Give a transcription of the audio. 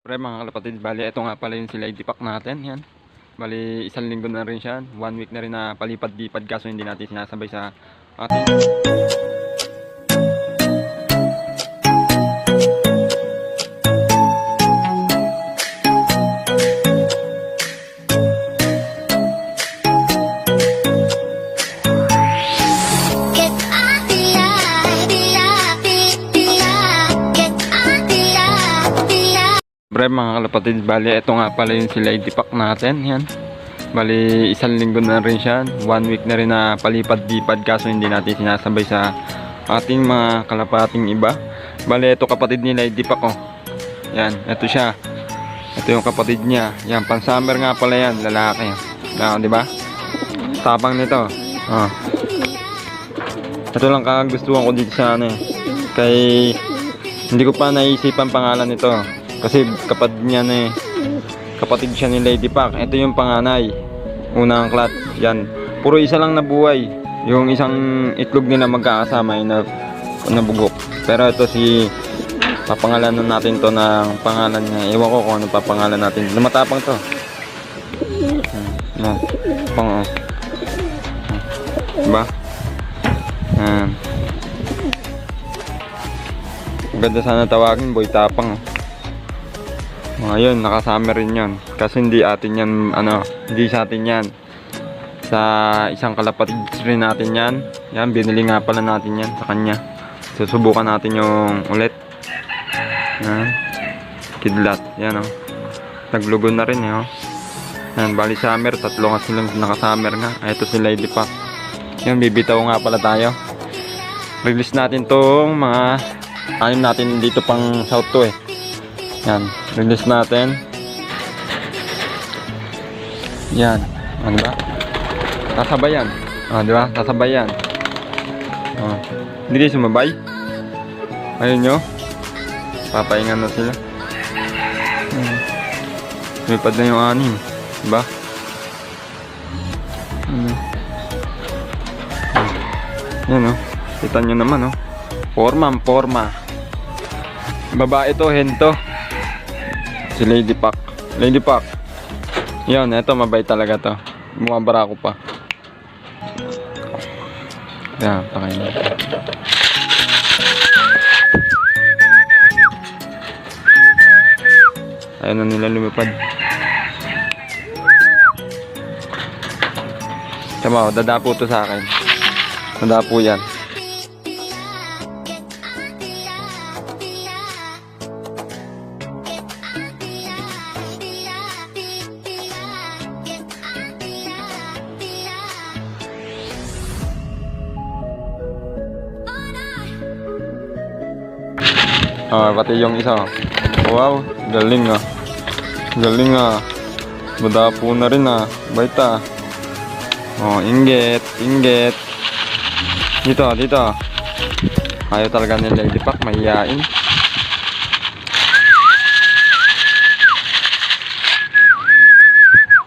Pre mga kalapatid, bali ito nga pala yung sila idipak natin, yan. Bali isang linggo na rin siya, 1 week na rin na palipad-lipad kaso hindi natin sinasabay sa ating Pre mga kalapatid, bali ito nga pala yung sila idipak natin, yan. Bali isang linggo na rin siya, 1 week na rin na palipad-lipad kaso hindi natin sinasabay sa ating mga kalapating iba. Bali ito kapatid nila idipak, oh. Yan, ito siya. Ito yung kapatid niya. Yan, pang summer nga pala yan, lalaki. Di ba? Tapang nito. Oh. Ito lang kagustuhan ko dito sa ano eh. Kay hindi ko pa naisipan pangalan nito. Kasi kapatid niya na eh. Kapatid siya ni Lady Pac. Ito yung panganay. Unang klat. Yan. Puro isa lang nabuhay. Yung isang itlog nila magkakasama ay nabugok. Pero ito si papangalanan natin to ng pangalan niya. Ewan ko kung ano papangalan natin. Lumatapang to. No. Pang diba? Ganda sana tawagin, Boy Tapang. Ngayon, nakasama rin yan. Kasi hindi atin yan, hindi sa atin yan. Sa isang kalapatid rin natin yan. Yan, binili nga pala natin yan sa kanya. Susubukan natin yung ulit. Yan. Kidlat. Yan, oh. Naglugo na rin, eh, oh. Yan, bali summer. Tatlo nga silang nakasummer nga. Ito si Lady Pac. Yan, bibitaw nga pala tayo. Release natin tong mga anim natin dito pang south to, eh. Yan, release natin. Yan, ano ba? Sasabayan. Di ba? Sasabayan. Hindi kayo sumabay. Ayun nyo. Papahingan na sila. Lumipad na yung anim. Diba? Yan, oh. Kita nyo naman, oh. Forma. Babae to, hento. Si Lady Pac. Lady Pac. Yan, eto mabait talaga to. Mukhang barako pa. Yan, pakain natin. Ayun na nila lumipad. Tama, dadapo to sa akin. Dadapo yan. Pati yung isa. Wow, galing ah. Galing ah. Madapo na rin ah. Baita. Inggit. Dito. Ayaw talaga ni Lady Pac, mahihain.